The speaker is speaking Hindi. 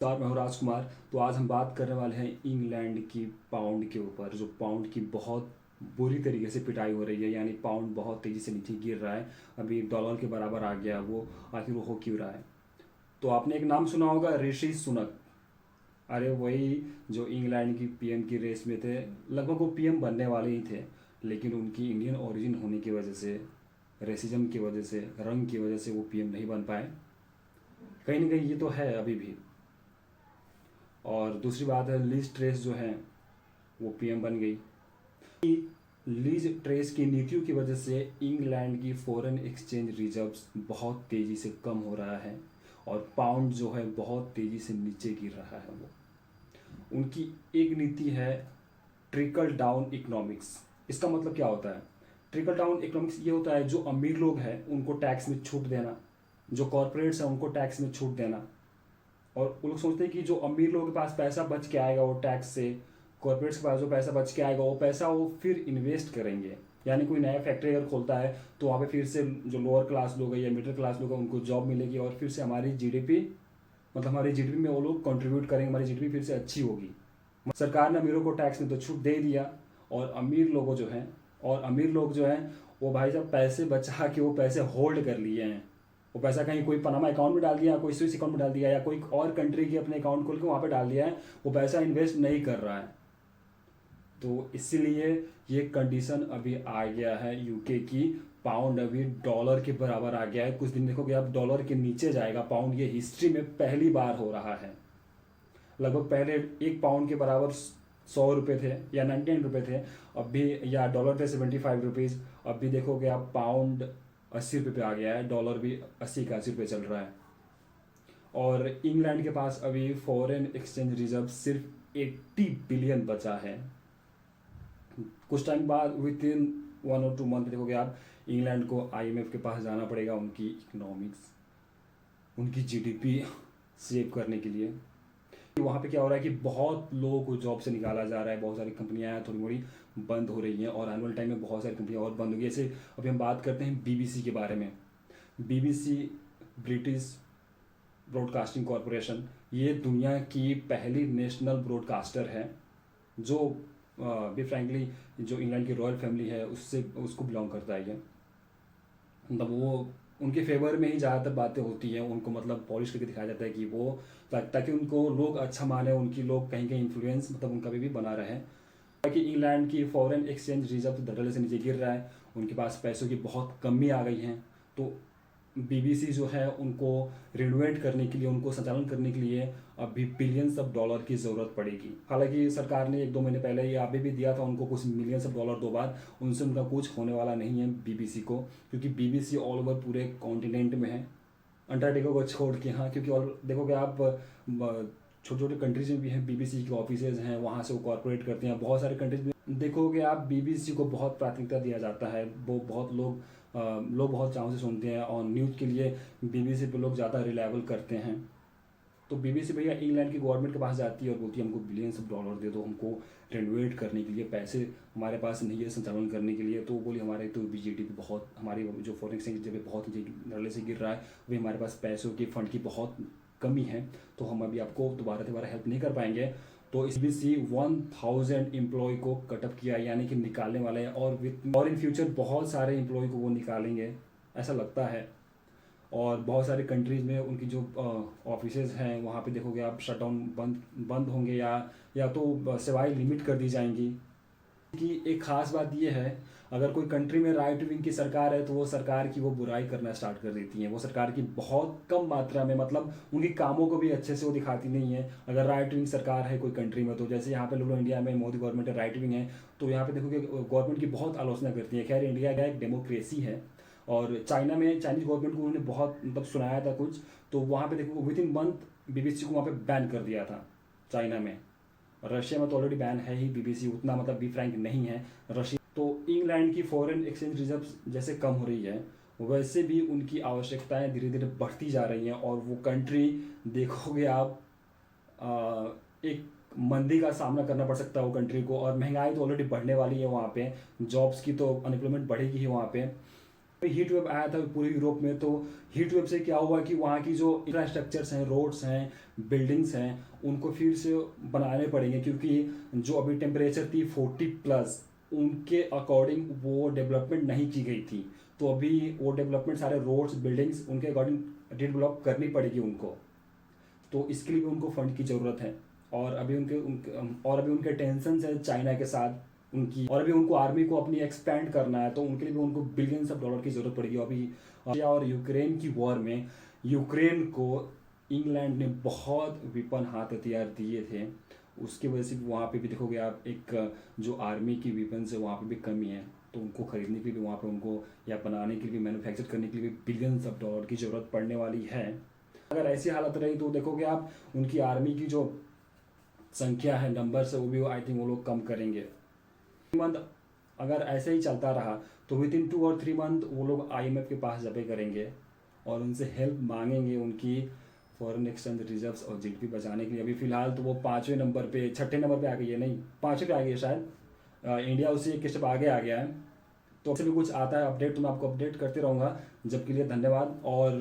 नमस्कार, मैं हूँ राजकुमार। तो आज हम बात करने वाले हैं इंग्लैंड की पाउंड के ऊपर, जो पाउंड की बहुत बुरी तरीके से पिटाई हो रही है। यानी पाउंड बहुत तेज़ी से नीचे गिर रहा है, अभी डॉलर के बराबर आ गया वो। आखिर वो हो क्यों रहा है? तो आपने एक नाम सुना होगा, ऋषि सुनक। अरे वही जो इंग्लैंड की पीएम की रेस में थे। लगभग वो पीएम बनने वाले ही थे, लेकिन उनकी इंडियन ओरिजिन होने की वजह से, रेसिज्म की वजह से, रंग की वजह से वो पीएम नहीं बन पाए। कहीं ना कहीं ये तो है अभी भी। और दूसरी बात है, लीज ट्रेस जो है वो पीएम बन गई। लीज ट्रेस की नीतियों की वजह से इंग्लैंड की फॉरेन एक्सचेंज रिजर्व्स बहुत तेज़ी से कम हो रहा है, और पाउंड जो है बहुत तेज़ी से नीचे गिर रहा है। वो उनकी एक नीति है, ट्रिकल डाउन इकोनॉमिक्स। इसका मतलब क्या होता है? ट्रिकल डाउन इकोनॉमिक्स ये होता है, जो अमीर लोग हैं उनको टैक्स में छूट देना, जो कॉरपोरेट्स हैं उनको टैक्स में छूट देना। और वो लोग सोचते हैं कि जो अमीर लोगों के पास पैसा बच के आएगा वो टैक्स से, कॉर्पोरेट्स के पास जो पैसा बच के आएगा वो पैसा वो फिर इन्वेस्ट करेंगे। यानी कोई नया फैक्ट्री अगर खोलता है तो वहाँ पे फिर से जो लोअर क्लास लोग हैं या मिडिल क्लास लोग हैं उनको जॉब मिलेगी, और फिर से हमारी जीडीपी, मतलब हमारी जीडीपी में वो लोग कंट्रीब्यूट करेंगे, हमारी जीडीपी फिर से अच्छी होगी। सरकार ने अमीरों को टैक्स में तो छूट दे दिया, और अमीर लोग जो हैं वो भाई साहब पैसे बचा के वो पैसे होल्ड कर लिए हैं। वो पैसा कहीं कोई पनामा अकाउंट में डाल दिया, कोई स्विस अकाउंट में डाल दिया, या कोई और कंट्री की अपने अकाउंट खोल के वहाँ पे डाल दिया है। वो पैसा इन्वेस्ट नहीं कर रहा है। तो इसीलिए ये कंडीशन अभी आ गया है यूके की। पाउंड अभी डॉलर के बराबर आ गया है। कुछ दिन देखोगे आप डॉलर के नीचे जाएगा पाउंड। ये हिस्ट्री में पहली बार हो रहा है। लगभग पहले एक पाउंड के बराबर 100 रुपये थे या 99 रुपये थे, अभी या डॉलर थे 75 रुपीज़। अभी देखोगे आप पाउंड 80 रुपये पे आ गया है, डॉलर भी 80 का 80 रुपये चल रहा है। और इंग्लैंड के पास अभी फॉरेन एक्सचेंज रिजर्व सिर्फ 80 बिलियन बचा है। कुछ टाइम बाद विद इन 1 और 2 मंथ देखोगे आप, इंग्लैंड को आईएमएफ के पास जाना पड़ेगा उनकी इकोनॉमिक्स, उनकी जीडीपी सेव करने के लिए। वहाँ पे क्या हो रहा है कि बहुत लोगों को जॉब से निकाला जा रहा है। बहुत सारी कंपनियां हैं, थोड़ी मोड़ी बंद हो रही हैं, और आने वाले टाइम में बहुत सारी कंपनियां और बंद होगी। जैसे अभी हम बात करते हैं बीबीसी के बारे में। बीबीसी, ब्रिटिश ब्रॉडकास्टिंग कॉरपोरेशन, ये दुनिया की पहली नेशनल ब्रॉडकास्टर है, जो बी फ्रैंकली जो इंग्लैंड की रॉयल फैमिली है उससे उसको बिलोंग करता है ये। मतलब वो उनके फेवर में ही ज़्यादातर बातें होती हैं। उनको मतलब पॉलिश करके दिखाया जाता है कि वो, ताकि उनको लोग अच्छा माने, उनकी लोग कहीं कहीं इन्फ्लुएंस मतलब उनका भी बना रहे। ताकि इंग्लैंड की फॉरेन एक्सचेंज रिजर्व धड़ल्ले से नीचे गिर रहा है, उनके पास पैसों की बहुत कमी आ गई है। तो बीबीसी जो है उनको रिनोवेट करने के लिए, उनको संचालन करने के लिए अभी बिलियंस ऑफ डॉलर की ज़रूरत पड़ेगी। हालांकि सरकार ने 1-2 महीने पहले ये अभी भी दिया था उनको कुछ मिलियंस ऑफ डॉलर 2 बार। उनसे उनका कुछ होने वाला नहीं है बीबीसी को, क्योंकि बीबीसी ऑल ओवर पूरे कॉन्टिनेंट में है, अंटार्कटिका को छोड़ के। हाँ, क्योंकि और देखोगे आप छोटे छोटे कंट्रीज में भी हैं बीबीसी के ऑफिसेज हैं, वहाँ से वो कॉर्पोरेट करते हैं। बहुत सारे कंट्रीज में देखोगे आप बीबीसी को बहुत प्राथमिकता दिया जाता है। वो बहुत लोग बहुत चाव से सुनते हैं, और न्यूज़ के लिए बीबीसी पे लोग ज़्यादा रिलायबल करते हैं। तो बीबीसी भैया इंग्लैंड की गवर्नमेंट के पास जाती है और बोलती है हमको बिलियंस ऑफ डॉलर दे दो, हमको रेनोवेट करने के लिए पैसे हमारे पास नहीं है संचालन करने के लिए। तो वो बोली हमारे तो जीडीपी बहुत, हमारी जो फॉरेन एक्सचेंज जब बहुत धड़ल्ले से गिर रहा है, अभी हमारे पास पैसों की फंड की बहुत कमी है, तो हम अभी आपको दोबारा हेल्प नहीं कर पाएंगे। तो इस बीबीसी 1000 एम्प्लॉय को कटअप किया, यानी कि निकालने वाले हैं। और इन फ्यूचर बहुत सारे एम्प्लॉय को वो निकालेंगे, ऐसा लगता है। और बहुत सारे कंट्रीज़ में उनकी जो ऑफिसेज हैं वहाँ पे देखोगे आप शटडाउन बंद होंगे, या तो सेवाएं लिमिट कर दी जाएंगी। कि एक ख़ास बात ये है, अगर कोई कंट्री में राइट विंग की सरकार है तो वो सरकार की वो बुराई करना स्टार्ट कर देती हैं। वो सरकार की बहुत कम मात्रा में, मतलब उनके कामों को भी अच्छे से वो दिखाती नहीं है। अगर राइट विंग सरकार है कोई कंट्री में, तो जैसे यहाँ पे लोग इंडिया में मोदी गवर्नमेंट है, राइट विंग है, तो यहाँ पे देखोगे गवर्नमेंट की बहुत आलोचना करती है। खैर इंडिया का एक डेमोक्रेसी है, और चाइना में चाइनीज गवर्नमेंट को उन्होंने बहुत मतलब सुनाया था कुछ, तो वहाँ पे देखो विद इन मंथ बीबीसी को वहाँ पे बैन कर दिया था चाइना में। रशिया में तो ऑलरेडी बैन है ही बीबीसी, उतना मतलब बी फ्रैंक नहीं है रशिया। तो इंग्लैंड की फॉरेन एक्सचेंज रिजर्व जैसे कम हो रही है, वैसे भी उनकी आवश्यकताएं धीरे धीरे बढ़ती जा रही हैं। और वो कंट्री देखोगे आप, एक मंदी का सामना करना पड़ सकता है वो कंट्री को। और महंगाई तो ऑलरेडी बढ़ने वाली है वहाँ पे, जॉब्स की तो अनएम्प्लॉयमेंट बढ़ेगी ही वहाँ पे। हीट वेव आया था पूरे यूरोप में, तो हीट वेव से क्या हुआ कि वहाँ की जो इंफ्रास्ट्रक्चर्स हैं, रोड्स हैं, बिल्डिंग्स हैं, उनको फिर से बनाने पड़ेंगे, क्योंकि जो अभी टेम्परेचर थी 40+, उनके अकॉर्डिंग वो डेवलपमेंट नहीं की गई थी। तो अभी वो डेवलपमेंट सारे रोड्स, बिल्डिंग्स उनके अकॉर्डिंग डेवलप करनी पड़ेगी उनको। तो इसके लिए भी उनको फंड की ज़रूरत है। और अभी उनके टेंशन है चाइना के साथ उनकी, और अभी उनको आर्मी को अपनी एक्सपेंड करना है, तो उनके लिए भी उनको बिलियंस ऑफ डॉलर की ज़रूरत पड़ेगी। अभी रशिया और यूक्रेन की वॉर में यूक्रेन को इंग्लैंड ने बहुत विपन हाथ हथियार दिए थे, उसकी वजह से वहाँ पे भी देखोगे आप, एक जो आर्मी की वेपन्स है वहाँ पे भी कमी है। तो उनको खरीदने के लिए भी वहाँ पे उनको, या बनाने के लिए भी, मैन्युफैक्चर करने के लिए भी बिलियंस ऑफ डॉलर की ज़रूरत पड़ने वाली है। अगर ऐसी हालत रही तो देखोगे आप, उनकी आर्मी की जो संख्या है, नंबर्स है, वो भी आई थिंक वो लोग कम करेंगे। मंथ अगर ऐसे ही चलता रहा तो विद इन 2 और 3 मंथ वो लोग IMF के पास जबे करेंगे और उनसे हेल्प मांगेंगे उनकी फॉरेन एक्सचेंज रिजर्व्स और GDP बचाने के लिए। अभी फिलहाल तो वो 5वें नंबर पे, 6ठे नंबर पे आ गई है, नहीं 5वें पे आ गई है शायद। इंडिया उससे एक स्टेप आगे आ गया है। तो अब से भी कुछ आता है अपडेट तो मैं आपको अपडेट करते रहूँगा। जब के लिए धन्यवाद। और